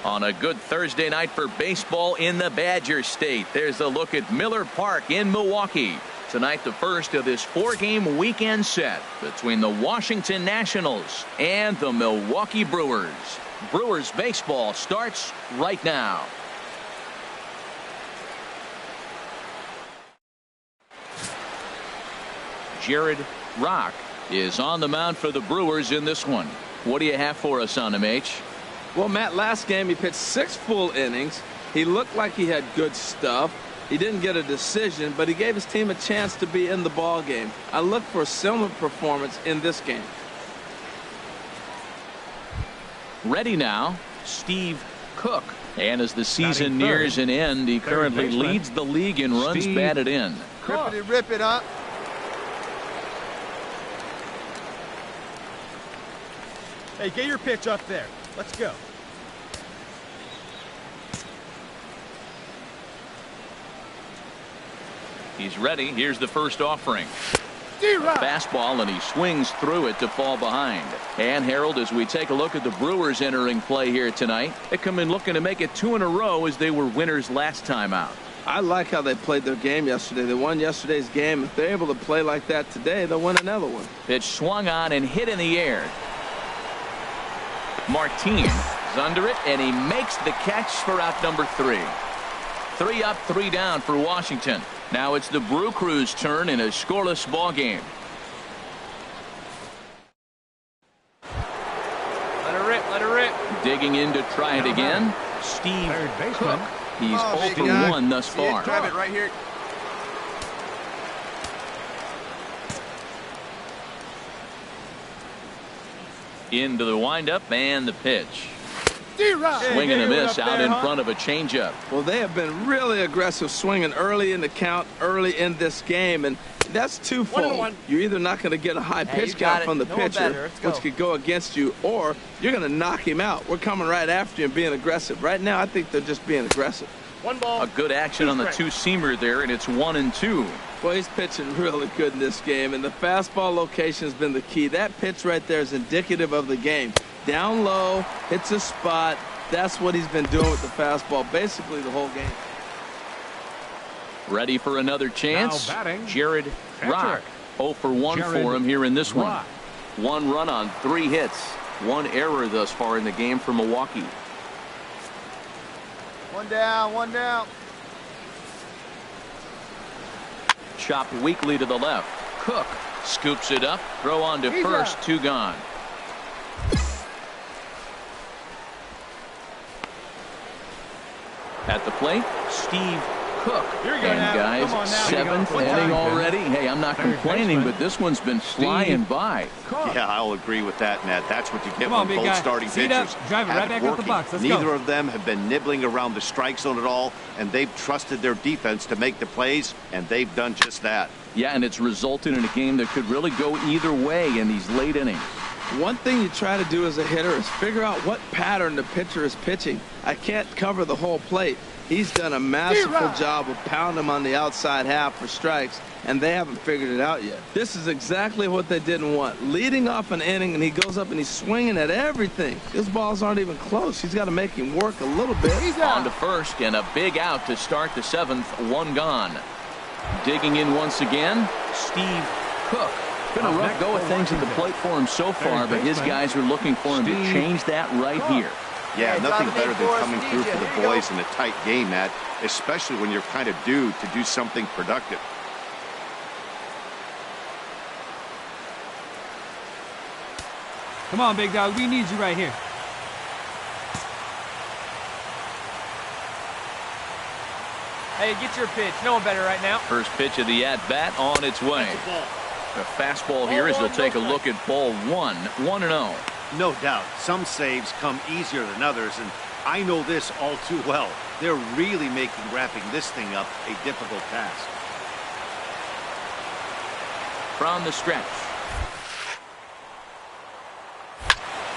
On a good Thursday night for baseball in the Badger State. There's a look at Miller Park in Milwaukee. Tonight, the first of this 4-game weekend set between the Washington Nationals and the Milwaukee Brewers. Brewers baseball starts right now. Jared Rock is on the mound for the Brewers in this one. What do you have for us on him, H? Well, Matt, last game he pitched 6 full innings. He looked like he had good stuff. He didn't get a decision, but he gave his team a chance to be in the ball game. I look for a similar performance in this game. Ready now, Steve Cook. And as the season nears an end, he currently leads the league in runs batted in. Rip it up. Hey, get your pitch up there. Let's go. He's ready. Here's the first offering. A fastball, and he swings through it to fall behind. And Harold, as we take a look at the Brewers entering play here tonight, they come in looking to make it 2 in a row as they were winners last time out. I like how they played their game yesterday. They won yesterday's game. If they're able to play like that today, they'll win another one. Pitch swung on and hit in the air. Martin is under it, and he makes the catch for out number 3. 3 up, 3 down for Washington. Now it's the Brew Crew's turn in a scoreless ball game. Let her rip, let her rip. Digging in to try it again, Steve Cook. He's 0 for 1 thus far. Drive it right here. Into the windup and the pitch. Swing and a miss out in front of a changeup. Well, they have been really aggressive swinging early in the count, early in this game, and that's twofold. You're either not going to get a high pitch count from the pitcher, which could go against you, or you're going to knock him out. We're coming right after you and being aggressive. Right now, I think they're just being aggressive. 1 ball. A good action on the 2-seamer there, and it's 1-2. Well, he's pitching really good in this game, and the fastball location has been the key. That pitch right there is indicative of the game. Down low, hits a spot. That's what he's been doing with the fastball basically the whole game. Ready for another chance. Jared Rock. 0 for 1 for him here in this one. 1 run on 3 hits. 1 error thus far in the game for Milwaukee. 1 down, 1 down. Chopped weakly to the left. Cook scoops it up. Throw on to first. 2 gone. At the plate, Steve Cook. And guys, 7th inning already. Hey, I'm not complaining, but this one's been flying by. Yeah, I'll agree with that, Matt. That's what you get when both starting pitchers have it working. Neither of them have been nibbling around the strike zone at all, and they've trusted their defense to make the plays, and they've done just that. Yeah, and it's resulted in a game that could really go either way in these late innings. One thing you try to do as a hitter is figure out what pattern the pitcher is pitching. I can't cover the whole plate. He's done a masterful job of pounding him on the outside half for strikes, and they haven't figured it out yet. This is exactly what they didn't want. Leading off an inning, and he goes up and he's swinging at everything. His balls aren't even close. He's got to make him work a little bit. He's on to first, and a big out to start the 7th. 1 gone. Digging in once again, Steve Cook. Been a rough go of things at the plate for him so far, but his guys are looking for him to change that right here. Yeah, nothing better than coming through for the boys in a tight game, Matt, especially when you're kind of due to do something productive. Come on, big dog. We need you right here. Hey, get your pitch. No one better right now. First pitch of the at-bat on its way. The fastball here as they'll take a look at ball 1. 1-0. No doubt, some saves come easier than others, and I know this all too well. They're really making wrapping this thing up a difficult task. From the stretch.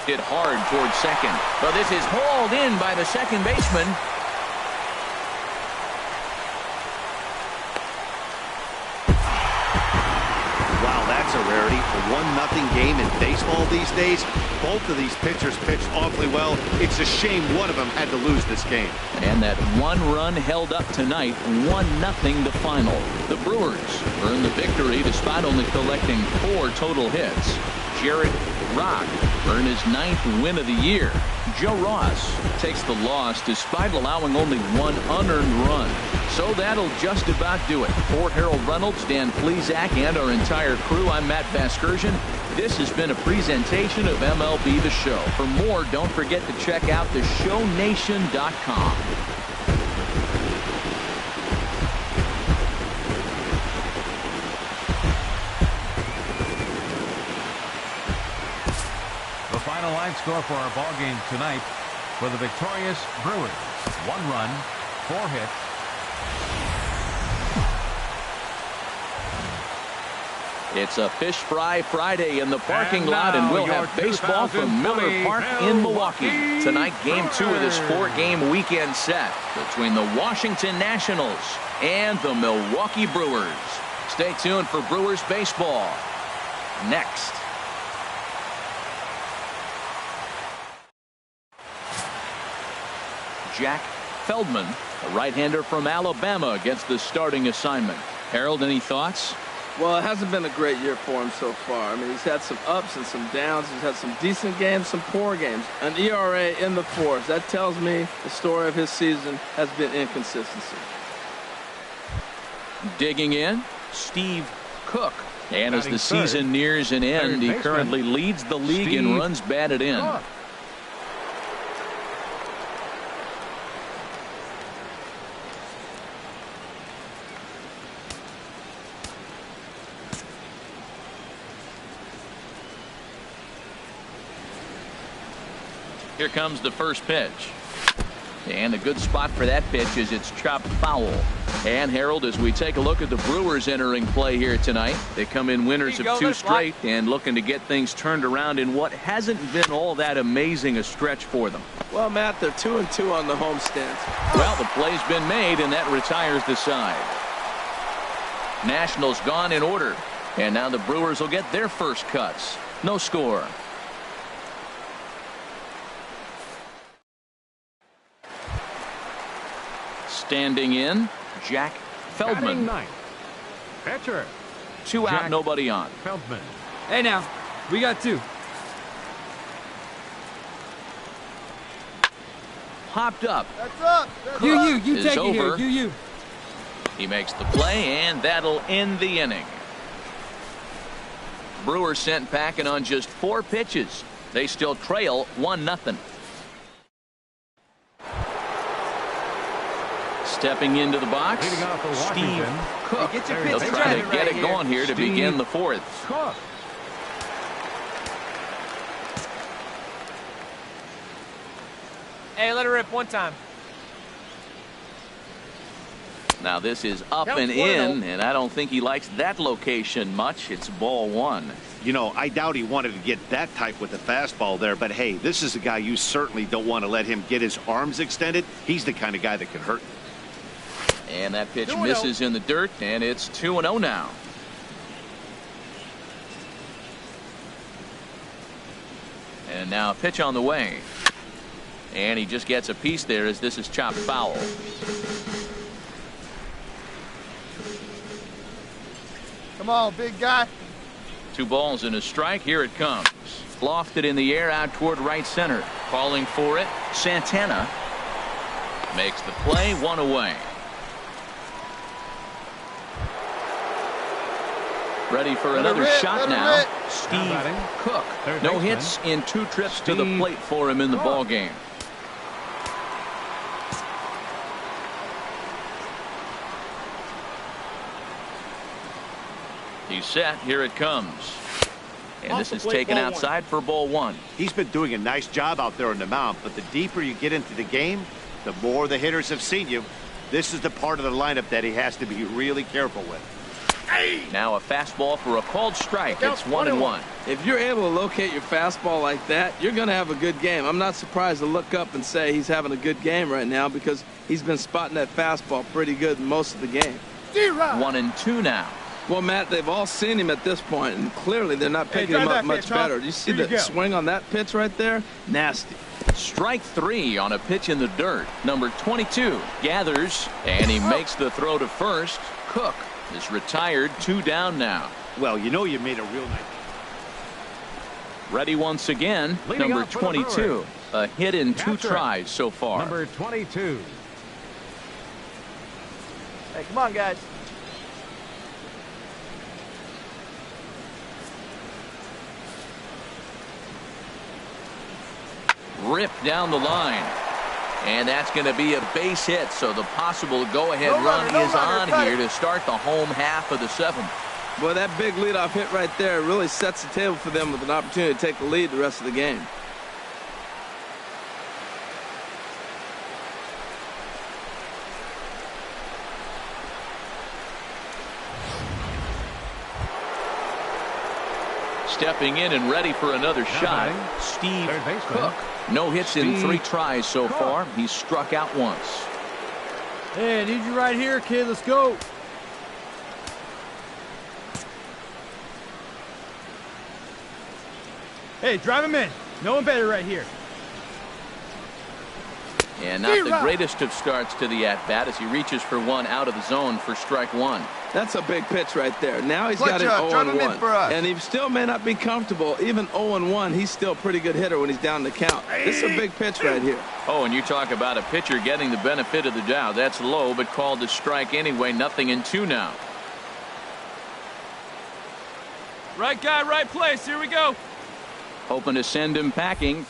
Hit hard towards second. But this is hauled in by the second baseman. Wow, that's a rarity. The 1-0 game in baseball these days. Both of these pitchers pitched awfully well. It's a shame one of them had to lose this game. And that one run held up tonight, 1-0 the final. The Brewers earned the victory despite only collecting 4 total hits. Jared Rock earned his 9th win of the year. Joe Ross takes the loss despite allowing only 1 unearned run. So that'll just about do it. For Harold Reynolds, Dan Plesac, and our entire crew, I'm Matt Vasgersian. This has been a presentation of MLB The Show. For more, don't forget to check out theshownation.com. The final line score for our ball game tonight for the victorious Brewers: 1 run, 4 hits. It's a Fish Fry Friday in the parking lot, and we'll have baseball from Miller Park in Milwaukee. Tonight, Game 2 of this 4-game weekend set between the Washington Nationals and the Milwaukee Brewers. Stay tuned for Brewers baseball next. Jack Feldman, a right-hander from Alabama, gets the starting assignment. Harold, any thoughts? Well, it hasn't been a great year for him so far. I mean, he's had some ups and some downs. He's had some decent games, some poor games. An ERA in the 4s. That tells me the story of his season has been inconsistency. Digging in, Steve Cook. And as the season nears an end, he currently leads the league in runs batted in. Here comes the first pitch. And a good spot for that pitch is it's chopped foul. And Harold, as we take a look at the Brewers entering play here tonight, they come in winners of 2 straight and looking to get things turned around in what hasn't been all that amazing a stretch for them. Well, Matt, they're 2-2 on the homestands. Well, the play's been made, and that retires the side. Nationals gone in order. And now the Brewers will get their first cuts. No score. Standing in, Jack Feldman. Pitcher. 2 out, nobody on. Feldman. Hey now, we got 2. Popped up. That's up. That's You take it over. here. You. He makes the play, and that'll end the inning. Brewers sent packing on just 4 pitches. They still trail 1-0. Stepping into the box, Steve Cook. He'll try to get it going here to begin the 4th. Hey, let it rip one time. Now this is up and in, and I don't think he likes that location much. It's ball 1. You know, I doubt he wanted to get that type with the fastball there, but hey, this is a guy you certainly don't want to let him get his arms extended. He's the kind of guy that can hurt. And that pitch misses in the dirt, and it's 2-0 now. And now a pitch on the way. And he just gets a piece there as this is chopped foul. Come on, big guy. 2 balls and a strike. Here it comes. Lofted in the air out toward right center. Calling for it, Santana. Makes the play, 1 away. Ready for another shot now. Steve Cook. No hits in 2 trips to the plate for him in the ball game. He's set. Here it comes. And this is taken outside for ball 1. He's been doing a nice job out there on the mound, but the deeper you get into the game, the more the hitters have seen you. This is the part of the lineup that he has to be really careful with. Now a fastball for a called strike. It's 1-1. If you're able to locate your fastball like that, you're going to have a good game. I'm not surprised to look up and say he's having a good game right now because he's been spotting that fastball pretty good most of the game. 1-2 now. Well, Matt, they've all seen him at this point, and clearly they're not picking him up much better. You see the swing on that pitch right there? Nasty. Strike 3 on a pitch in the dirt. Number 22 gathers, and he makes the throw to first. Cook is retired, 2 down now. Well, you know you made a real nice. Ready once again, Leading number 22. A hit in 2 tries so far. Number 22. Hey, come on, guys. Ripped down the line. And that's going to be a base hit, so the possible go-ahead run is on here to start the home half of the 7th. Boy, that big leadoff hit right there really sets the table for them with an opportunity to take the lead the rest of the game. Stepping in and ready for another shot, Steve Cook. No hits in 3 tries so far. He's struck out once. Hey, I need you right here, kid. Let's go. Hey, drive him in. No one better right here. And not the greatest of starts to the at-bat as he reaches for one out of the zone for strike 1. That's a big pitch right there. Now he's got an 0-1. And he still may not be comfortable. Even 0-1, he's still a pretty good hitter when he's down the count. This is a big pitch right here. Oh, and you talk about a pitcher getting the benefit of the doubt. That's low, but called to strike anyway. 0-2 now. Right guy, right place. Here we go. Hoping to send him packing.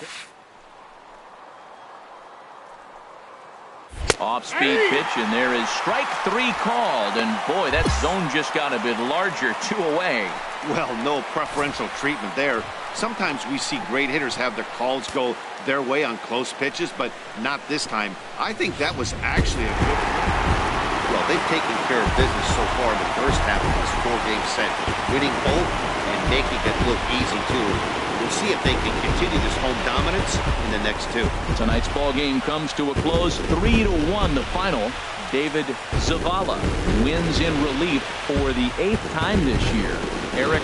Off-speed pitch, and there is strike 3 called. And boy, that zone just got a bit larger. 2 away. Well, no preferential treatment there. Sometimes we see great hitters have their calls go their way on close pitches, but not this time. I think that was actually a good. Well, they've taken care of business so far in the first half of this 4-game set, winning both and making it look easy too. We'll see if they can continue this home dominance in the next 2. Tonight's ball game comes to a close. 3-1 the final. David Zavala wins in relief for the 8th time this year. Eric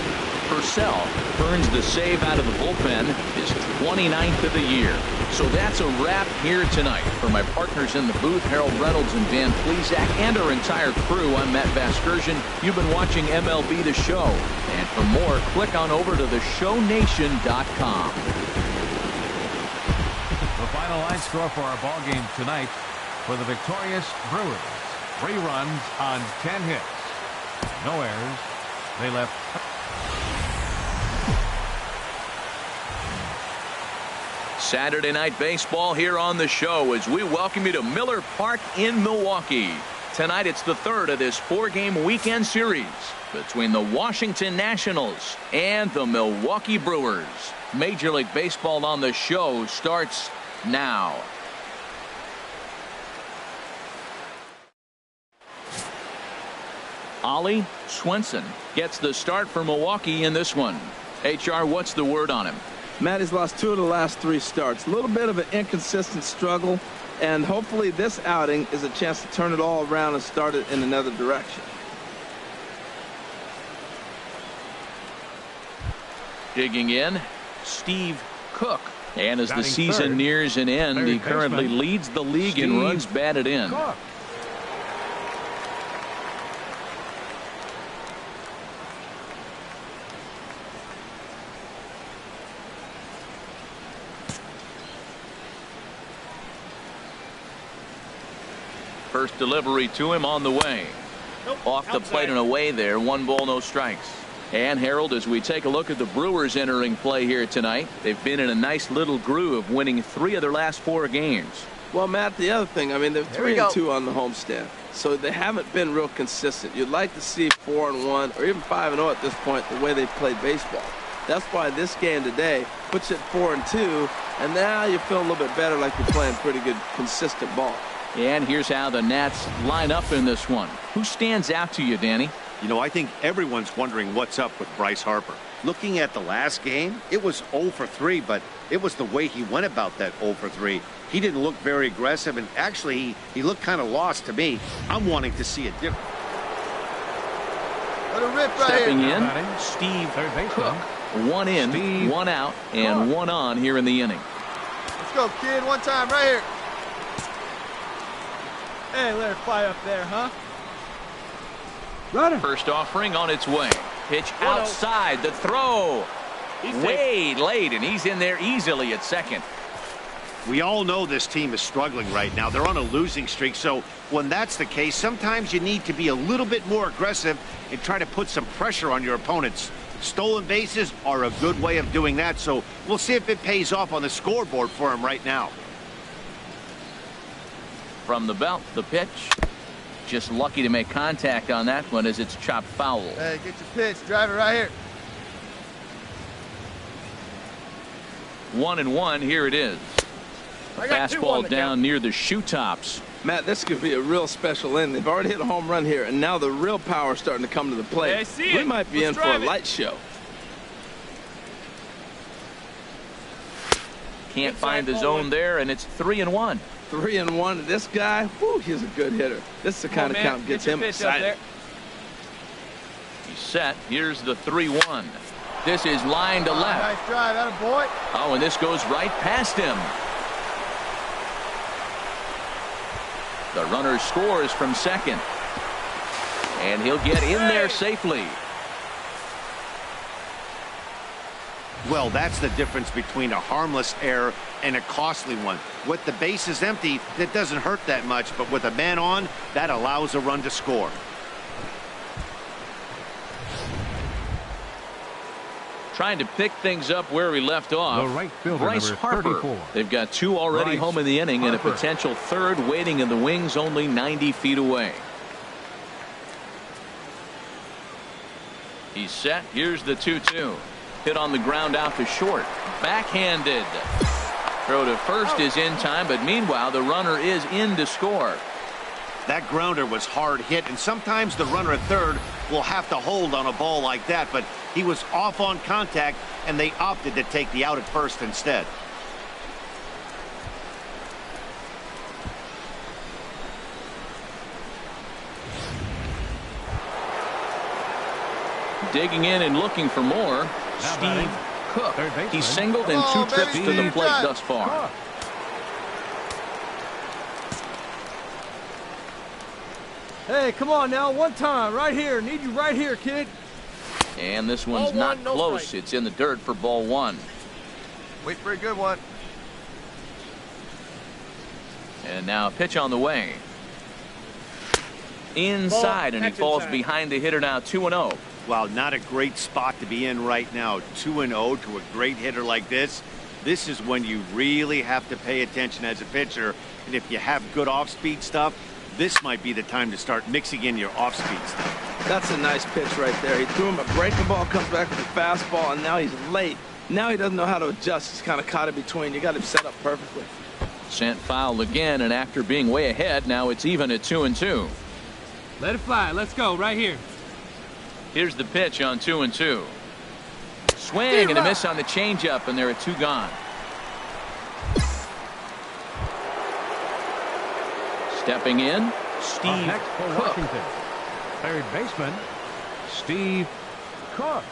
Purcell earns the save out of the bullpen, his 29th of the year. So that's a wrap here tonight. For my partners in the booth, Harold Reynolds and Dan Plesac, and our entire crew, I'm Matt Vasgersian. You've been watching MLB The Show. And for more, click on over to theshownation.com. The final line score for our ball game tonight for the victorious Brewers. 3 runs on 10 hits. No errors. They left. Saturday Night Baseball here on the show as we welcome you to Miller Park in Milwaukee. Tonight it's the 3rd of this 4-game weekend series between the Washington Nationals and the Milwaukee Brewers. Major League Baseball on the show starts now. Ollie Swenson gets the start for Milwaukee in this one. HR, what's the word on him? Matt, he's lost 2 of the last 3 starts. A little bit of an inconsistent struggle, and hopefully this outing is a chance to turn it all around and start it in another direction. Digging in, Steve Cook. And as the season nears an end, he currently leads the league in runs batted in. Cook. First delivery to him on the way. Off the plate and away there. 1 ball, no strikes. And Harold, as we take a look at the Brewers entering play here tonight, they've been in a nice little groove, winning 3 of their last 4 games. Well, Matt, the other thing, I mean, they're 3-2 on the homestand, so they haven't been real consistent. You'd like to see 4-1 or even 5-0 at this point, the way they've played baseball. That's why this game today puts it 4-2, and now you feel a little bit better, like you're playing pretty good, consistent ball. And here's how the Nats line up in this one. Who stands out to you, Danny? You know, I think everyone's wondering what's up with Bryce Harper. Looking at the last game, it was 0 for 3, but it was the way he went about that 0 for 3. He didn't look very aggressive, and actually, he looked kind of lost to me. I'm wanting to see a different. Let it rip right Stepping here. in, Steve Cook. One in, one out, and one on here in the inning. Let's go, kid. One time right here. Hey, let it fly up there, huh? Runner. First offering on its way. Pitch outside. The throw. Way late, and he's in there easily at second. We all know this team is struggling right now. They're on a losing streak, so when that's the case, sometimes you need to be a little bit more aggressive and try to put some pressure on your opponents. Stolen bases are a good way of doing that, so we'll see if it pays off on the scoreboard for him right now. From the belt, the pitch. Just lucky to make contact on that one as it's chopped foul. Hey, get your pitch. Drive it right here. 1-1, here it is. A fastball down near the shoe tops. Matt, this could be a real special inning. They've already hit a home run here, and now the real power is starting to come to the plate. Hey, I see it. We might be in for a light show. Can't find the zone there, and it's 3-1. 3-1. This guy, whew, he's a good hitter. This is the kind of count gets him excited. He's set. Here's the 3-1. This is line to left. Nice drive, that a boy. Oh, and this goes right past him. The runner scores from second. And he'll get in there safely. Well, that's the difference between a harmless error and a costly one. With the bases empty, that doesn't hurt that much, but with a man on, that allows a run to score. Trying to pick things up where we left off. The right fielder, Bryce number Harper. 34. They've got two already home in the inning and a potential third waiting in the wings only 90 feet away. He's set. Here's the 2-2. Hit on the ground out to short. Backhanded. Throw to first is in time, but meanwhile the runner is in to score. That grounder was hard hit, and sometimes the runner at third will have to hold on a ball like that, but he was off on contact, and they opted to take the out at first instead. Digging in and looking for more. Steve Cook. He's singled in two trips to the plate thus far. Hey, come on now. One time. Right here. Need you right here, kid. And this one's not close. It's in the dirt for ball one. Wait for a good one. And now a pitch on the way. Inside, and he falls behind the hitter now 2-0. Wow, not a great spot to be in right now. 2-0 to a great hitter like this. This is when you really have to pay attention as a pitcher. And if you have good off-speed stuff, this might be the time to start mixing in your off-speed stuff. That's a nice pitch right there. He threw him a breaking ball, comes back with a fastball, and now he's late. Now he doesn't know how to adjust. He's kind of caught in between. You got him set up perfectly. Sent foul again, and after being way ahead, now it's even at 2-2. Let it fly. Let's go right here. Here's the pitch on 2-2. Swing and a miss on the changeup, and there are two gone. Stepping in, Steve Cook. Third baseman, Steve Cook.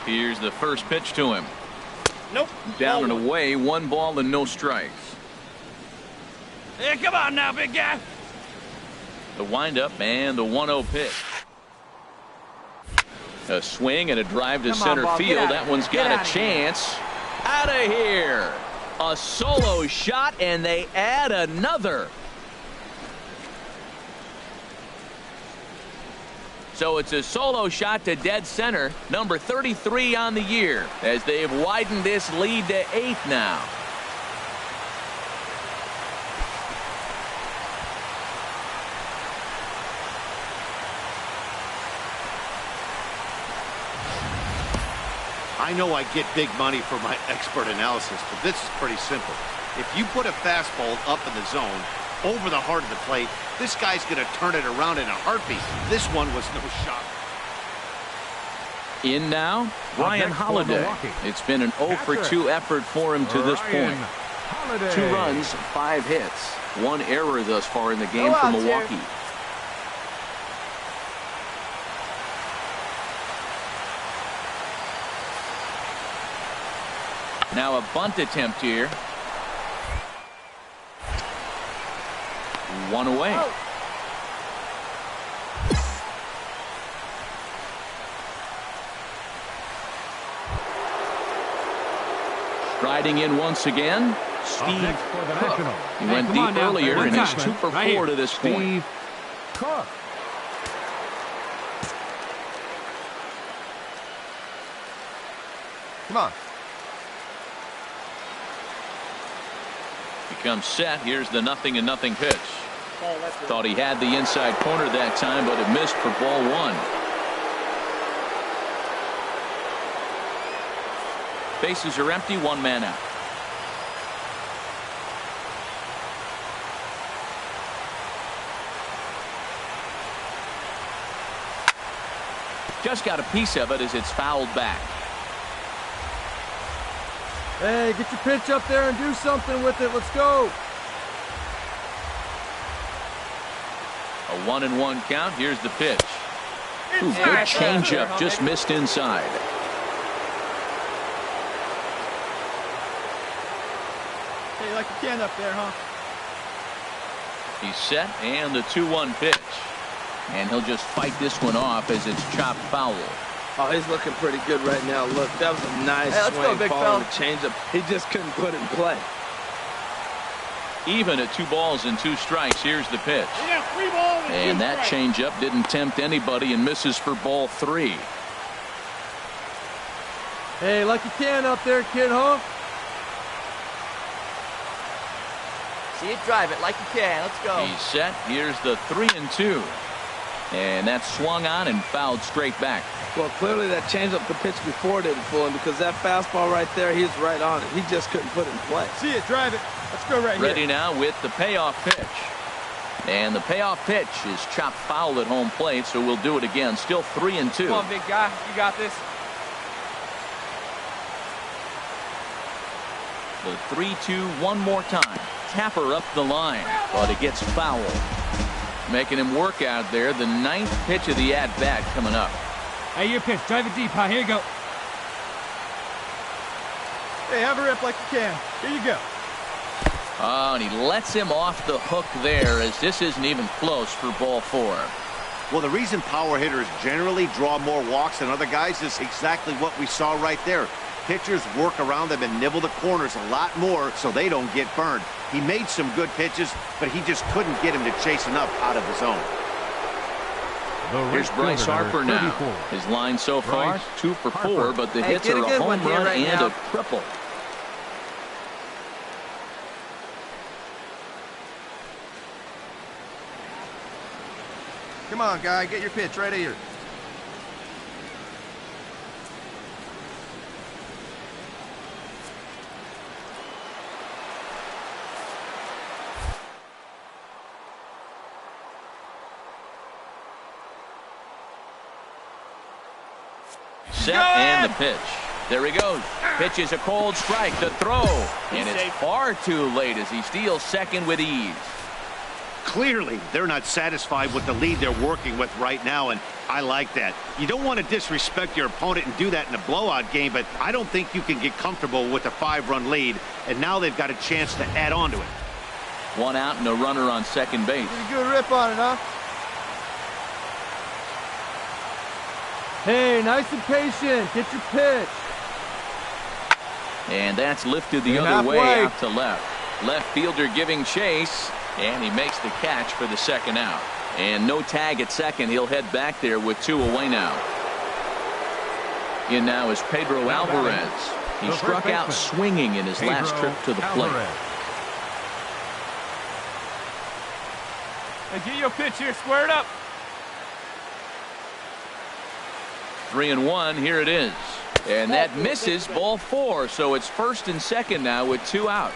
Here's the first pitch to him. Nope. Down and away, 1 ball and no strikes. Hey, come on now, big guy. The windup and the 1-0 pitch. A swing and a drive to center field. That one's got a chance. Out of here. A solo shot, and they add another. So it's a solo shot to dead center, number 33 on the year, as they've widened this lead to 8 now. I know I get big money for my expert analysis, but this is pretty simple. If you put a fastball up in the zone, over the heart of the plate, this guy's going to turn it around in a heartbeat. This one was no shot. In now, Ryan Holiday. It's been an 0 for 2 effort for him to this point. Holiday. 2 runs, 5 hits. 1 error thus far in the game for Milwaukee. Now a bunt attempt here. 1 away. Striding in once again, Steve Cook. He went deep earlier and he's 2 for 4 to this point. Steve Cook. Come on. He comes set. Here's the 0-0 pitch. Thought he had the inside corner that time, but it missed for ball 1. Bases are empty, 1 man out. Just got a piece of it as it's fouled back. Hey, get your pitch up there and do something with it. Let's go. A 1-1 count. Here's the pitch. Ooh, good changeup, just missed inside. Hey, you like the can up there, huh? He's set, and the 2-1 pitch. And he'll just fight this one off as it's chopped foul. Oh, he's looking pretty good right now. Look, that was a nice swing following the changeup. He just couldn't put it in play. Even at 2 balls and 2 strikes. Here's the pitch. And that changeup didn't tempt anybody and misses for ball 3. Hey, like you can up there, kid, huh? See it, drive it like you can. Let's go. He's set. Here's the 3-2. And that's swung on and fouled straight back. Well, clearly that changeup the pitch before didn't fool him, because that fastball right there, he's right on it. He just couldn't put it in play. See it, drive it. Let's go right here. Ready now with the payoff pitch. And the payoff pitch is chopped foul at home plate, so we'll do it again. Still 3-2. Come on, big guy. You got this. The 3-2 one more time. Tapper up the line, but it gets foul. Making him work out there. The 9th pitch of the at-bat coming up. Hey, your pitch. Drive it deep, huh? Here you go. Hey, have a rip like you can. Here you go. Oh, and he lets him off the hook there, as this isn't even close for ball 4. Well, the reason power hitters generally draw more walks than other guys is exactly what we saw right there. Pitchers work around them and nibble the corners a lot more so they don't get burned. He made some good pitches, but he just couldn't get him to chase enough out of the zone. Here's Bryce Harper now. His line so far, 2 for 4, but the hits are a home run and a triple. Come on, guy. Get your pitch right here. Set and the pitch. There he goes. Pitch is a cold strike. The throw. And it's far too late as he steals second with ease. Clearly, they're not satisfied with the lead they're working with right now, and I like that. You don't want to disrespect your opponent and do that in a blowout game, but I don't think you can get comfortable with a 5-run lead, and now they've got a chance to add on to it. 1 out and a runner on second base. Pretty good rip on it, huh? Hey, nice and patient. Get your pitch. And that's lifted the other way out to left. Left fielder giving chase, and he makes the catch for the 2nd out. And no tag at second. He'll head back there with 2 away now. In now is Pedro Alvarez. He struck out swinging in his last trip to the plate. Hey, get your pitch here. Square it up. 3-1. Here it is. And that misses ball 4. So it's 1st and 2nd now with 2 out.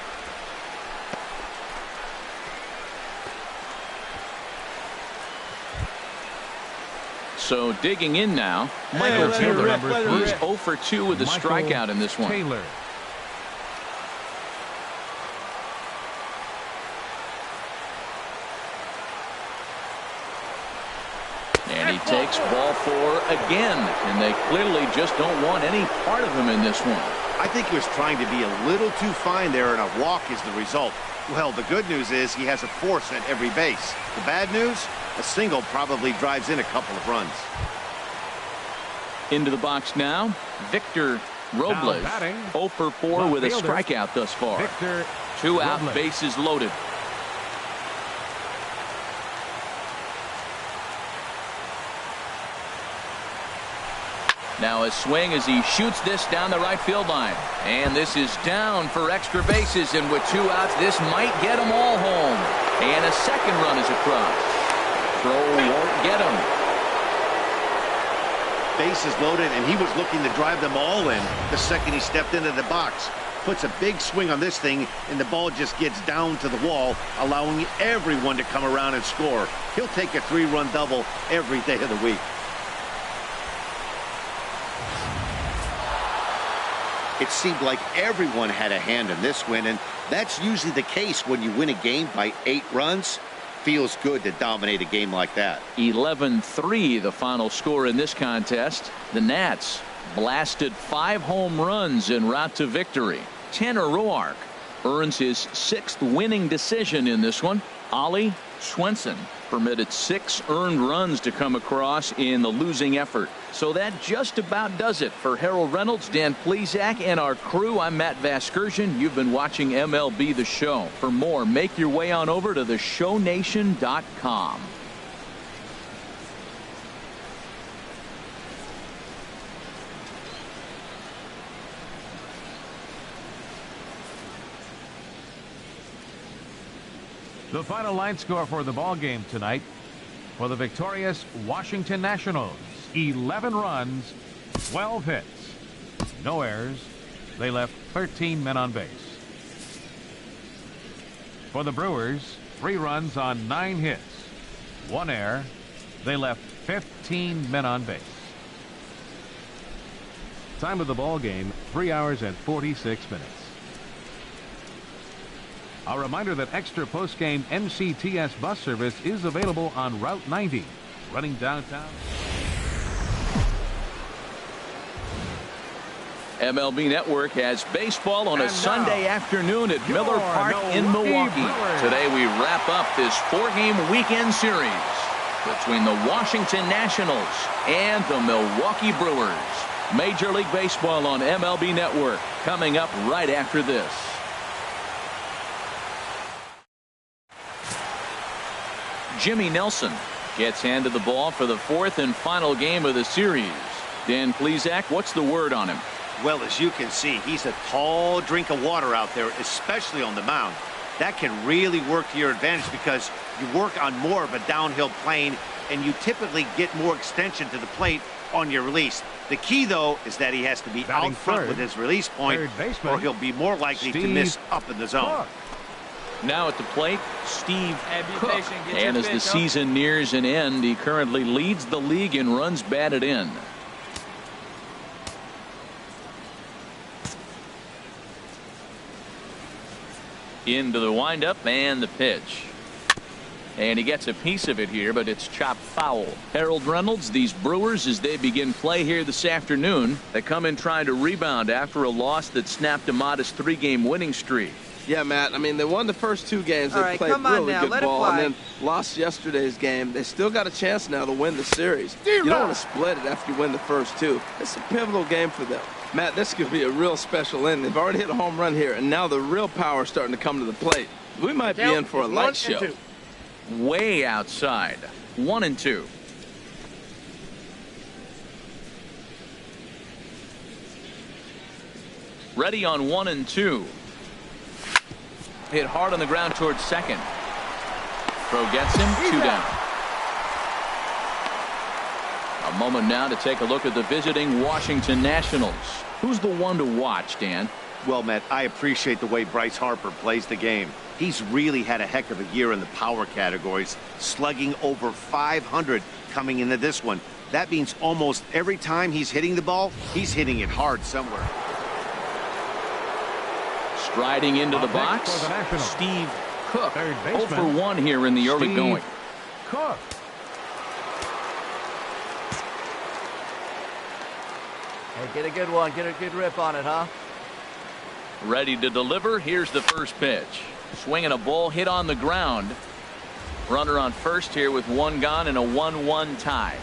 So digging in now, Michael Taylor. He's 0 for 2 with a strikeout in this one. Taylor. He takes ball 4 again, and they clearly just don't want any part of him in this one. I think he was trying to be a little too fine there, and a walk is the result. Well, the good news is he has a force at every base. The bad news, a single probably drives in a couple of runs. Into the box now, Victor Robles, 0 for 4 with a strikeout thus far. Victor 2 out, Robles. bases loaded. Now a swing as he shoots this down the right field line. And this is down for extra bases, and with 2 outs, this might get them all home. And a second run is across. Throw won't get him. Bases loaded, and he was looking to drive them all in the second he stepped into the box. Puts a big swing on this thing, and the ball just gets down to the wall, allowing everyone to come around and score. He'll take a 3-run double every day of the week. It seemed like everyone had a hand in this win, and that's usually the case when you win a game by 8 runs. Feels good to dominate a game like that. 11-3 the final score in this contest. The Nats blasted 5 home runs en route to victory. Tanner Roark earns his 6th winning decision in this one. Ollie Swenson permitted 6 earned runs to come across in the losing effort. So that just about does it for Harold Reynolds, Dan Plesac, and our crew. I'm Matt Vasgersian. You've been watching MLB The Show. For more, make your way on over to theshownation.com. The final line score for the ball game tonight for the victorious Washington Nationals: 11 runs, 12 hits, no errors. They left 13 men on base. For the Brewers, 3 runs on 9 hits, 1 error. They left 15 men on base. Time of the ball game, 3 hours and 46 minutes. A reminder that extra post-game NCTS bus service is available on Route 90, running downtown. MLB Network has baseball on a Sunday afternoon at Miller Park in Milwaukee. Today we wrap up this 4-game weekend series between the Washington Nationals and the Milwaukee Brewers. Major League Baseball on MLB Network coming up right after this. Jimmy Nelson gets handed the ball for the 4th and final game of the series. Dan Plesac, what's the word on him? Well, as you can see, he's a tall drink of water out there, especially on the mound. That can really work to your advantage because you work on more of a downhill plane, and you typically get more extension to the plate on your release. The key, though, is that he has to be out front with his release point, or he'll be more likely to miss up in the zone. Now at the plate, Steve Cook. And as the season nears an end, he currently leads the league in runs batted in. Into the windup and the pitch. And he gets a piece of it here, but it's chopped foul. Harold Reynolds, these Brewers, as they begin play here this afternoon, they come in trying to rebound after a loss that snapped a modest 3-game winning streak. Yeah, Matt, I mean, they won the first 2 games. They played really good ball and then lost yesterday's game. They still got a chance now to win the series. You don't want to split it after you win the first 2. It's a pivotal game for them. Matt, this could be a real special inning. They've already hit a home run here, and now the real power is starting to come to the plate. We might be in for a light show. Way outside. 1-2. Ready on 1-2. Hit hard on the ground towards second. Throw gets him. 2 down. A moment now to take a look at the visiting Washington Nationals. Who's the one to watch, Dan? Well, Matt, I appreciate the way Bryce Harper plays the game. He's really had a heck of a year in the power categories, slugging over 500 coming into this one. That means almost every time he's hitting the ball, he's hitting it hard somewhere. Striding into the box, Steve Cook. 0 for 1 here in the early going. Cook. Hey, get a good one. Get a good rip on it, huh? Ready to deliver. Here's the first pitch. Swinging a ball hit on the ground. Runner on first here with one gone and a 1-1 tie.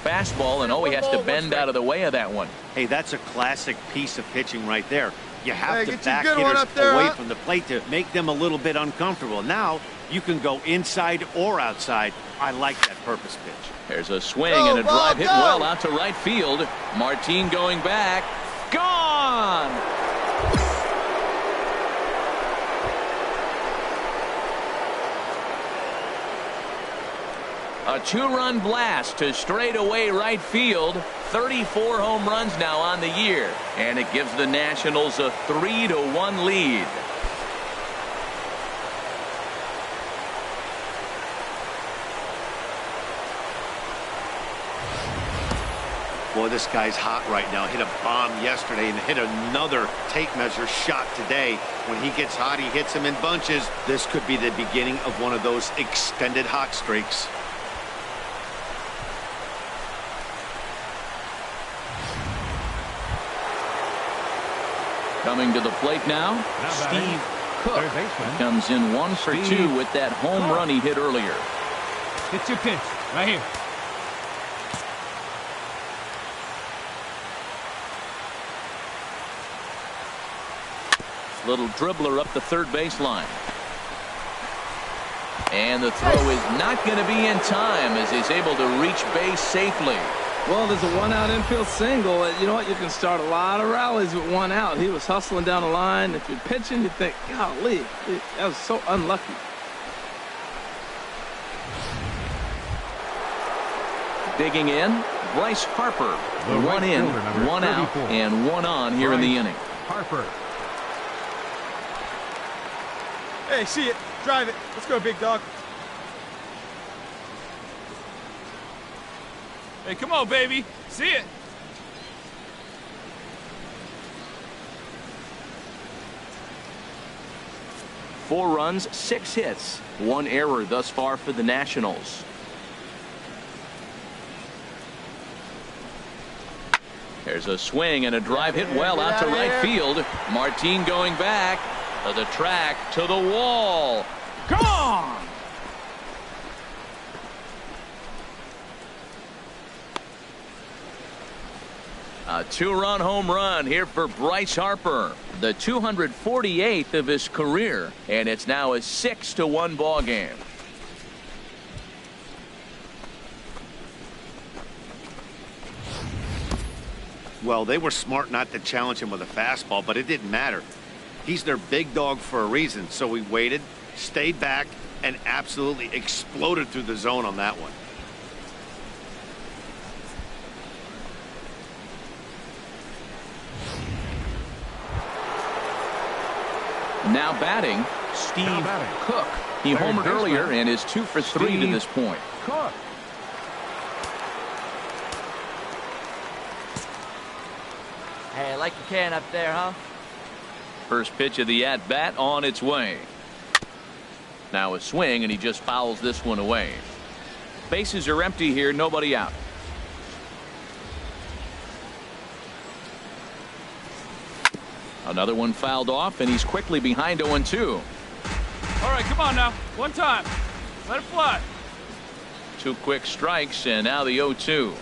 Fastball, and he has to bend out of the way of that one. Hey, that's a classic piece of pitching right there. You have to back hitters away from the plate to make them a little bit uncomfortable. Now you can go inside or outside. I like that purpose pitch. There's a swing and a drive hit well out to right field. Martin going back. Gone! A 2-run blast to straightaway right field. 34 home runs now on the year, and it gives the Nationals a 3-1 lead. Boy, this guy's hot right now. Hit a bomb yesterday and hit another tape measure shot today. When he gets hot, he hits them in bunches. This could be the beginning of one of those extended hot streaks. Coming to the plate now, Steve Cook comes in 1 for 2 with that home run he hit earlier. It's your pitch right here. Little dribbler up the third baseline. And the throw is not going to be in time as he's able to reach base safely. Well, there's a one-out infield single. You know what? You can start a lot of rallies with one out. He was hustling down the line. If you're pitching, you think, golly, that was so unlucky. Digging in, Bryce Harper. One in, one out, and one on here in the inning. Harper. Hey, see it. Drive it. Let's go, big dog. Hey, come on, baby. See it. Four runs, 6 hits, 1 error thus far for the Nationals. There's a swing and a drive hit well out to right field. Martin going back to the track, to the wall. Gone! A 2-run home run here for Bryce Harper, the 248th of his career, and it's now a 6-1 ball game. Well, they were smart not to challenge him with a fastball, but it didn't matter. He's their big dog for a reason, so he waited, stayed back, and absolutely exploded through the zone on that one. Now batting, Steve Cook. He homered earlier and is 2 for 3 to this point. Cook. Hey, like you can up there, huh? First pitch of the at-bat on its way. Now a swing, and he just fouls this one away. Bases are empty here, nobody out. Another one fouled off, and he's quickly behind 0-2. All right, come on now. One time. Let it fly. 2 quick strikes, and now the 0-2.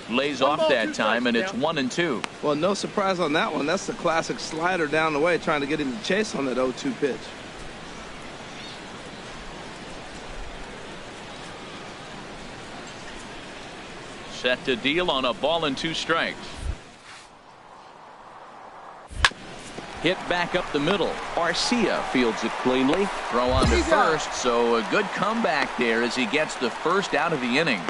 Lays off that time, and it's 1-2. Well, no surprise on that one. That's the classic slider down the way, trying to get him to chase on that 0-2 pitch. Set to deal on a ball and 2 strikes. Hit back up the middle. Arcia fields it cleanly. Throw on to first, so a good comeback there as he gets the first out of the inning.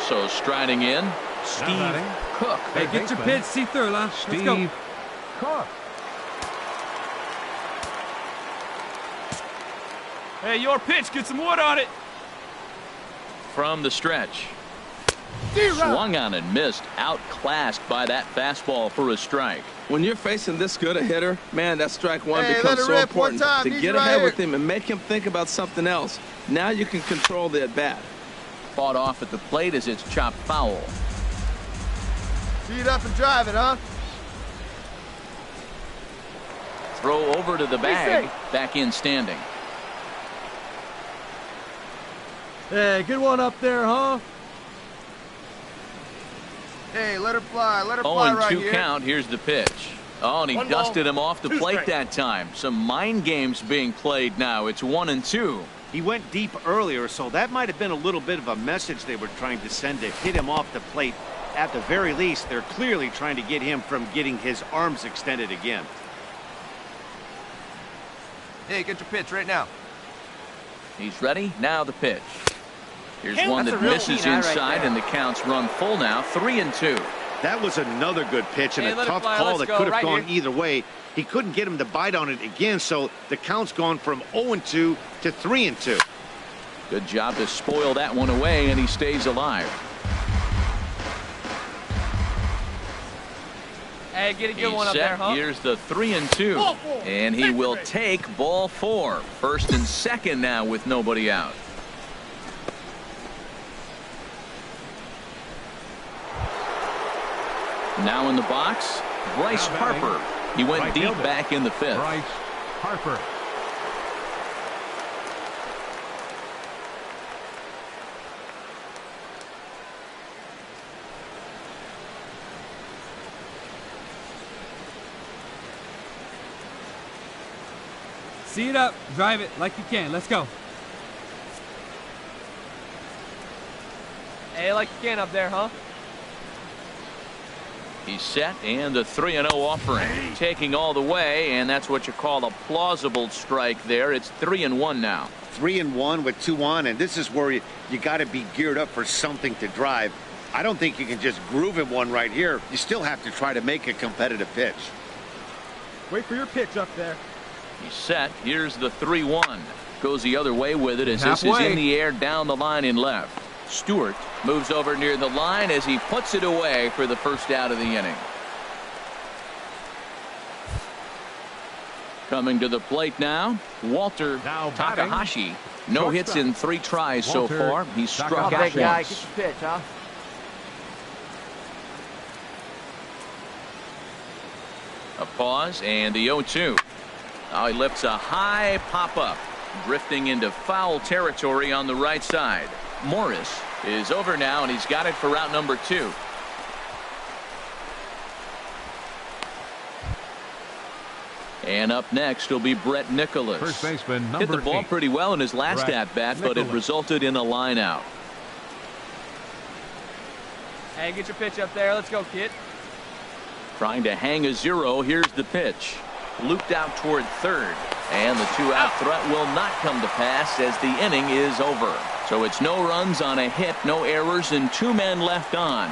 So striding in, Steve Cook. Hey, get your pitch, see through, huh? Steve Cook. Hey, your pitch. Get some wood on it. From the stretch. Swung on and missed. Outclassed by that fastball for a strike. When you're facing this good a hitter, man, that strike one becomes so important to get ahead with him and make him think about something else. Now you can control the at-bat. Fought off at the plate as it's chopped foul. Tee it up and drive it, huh? Throw over to the bag. Back in standing. Hey, good one up there, huh? Hey, let her fly. Let her fly right here. 0-2 count. Here's the pitch. Oh, and he dusted him off the plate that time. Some mind games being played now. It's 1-2. He went deep earlier, so that might have been a little bit of a message they were trying to send to hit him off the plate. At the very least, they're clearly trying to get him from getting his arms extended again. Hey, get your pitch right now. He's ready. Now the pitch. Here's one that misses inside, and the count's run full now. 3-2. That was another good pitch and a tough call that could have gone either way. He couldn't get him to bite on it again, so the count's gone from 0-2 to 3-2. Good job to spoil that one away, and he stays alive. Hey, get a good one up there, huh? Here's the 3-2, and he will take ball 4. First and second now with nobody out. Now in the box, Bryce Harper. He went deep back in the 5th. Bryce Harper. See it up, drive it like you can. Let's go. Hey, like you can up there, huh? He's set, and the 3-0 offering. Taking all the way, and that's what you call a plausible strike there. It's 3-1 now. 3-1 with 2 on, and this is where you got to be geared up for something to drive. I don't think you can just groove him one right here. You still have to try to make a competitive pitch. Wait for your pitch up there. He's set. Here's the 3-1. Goes the other way with it as this is in the air down the line in left. Stewart moves over near the line as he puts it away for the first out of the inning. Coming to the plate now, Walter Takahashi. No hits in 3 tries so far. He's struck out once. Get your pitch, huh? A pause and the 0-2. Now he lifts a high pop-up, drifting into foul territory on the right side. Morris is over now, and he's got it for route number 2. And up next will be Brett Nicholas. First baseman, number 8. Hit the ball pretty well in his last at-bat, but it resulted in a line out. Hey, get your pitch up there. Let's go, kid. Trying to hang a 0. Here's the pitch. Looped out toward third. And the 2-out threat will not come to pass as the inning is over. So it's no runs on a hit, no errors, and 2 men left on.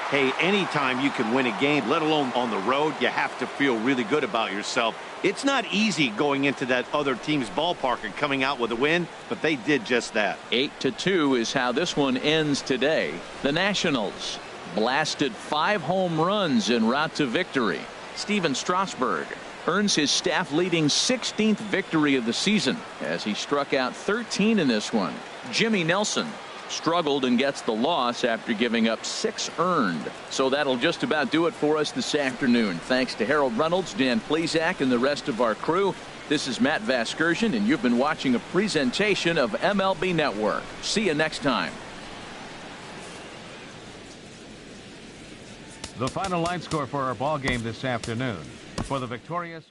Hey, anytime you can win a game, let alone on the road, you have to feel really good about yourself. It's not easy going into that other team's ballpark and coming out with a win, but they did just that. 8-2 is how this one ends today. The Nationals blasted 5 home runs en route to victory. Steven Strasburg earns his staff-leading 16th victory of the season as he struck out 13 in this one. Jimmy Nelson struggled and gets the loss after giving up 6 earned. So that'll just about do it for us this afternoon. Thanks to Harold Reynolds, Dan Plesac, and the rest of our crew. This is Matt Vasgersian, and you've been watching a presentation of MLB Network. See you next time. The final line score for our ball game this afternoon. For the victorious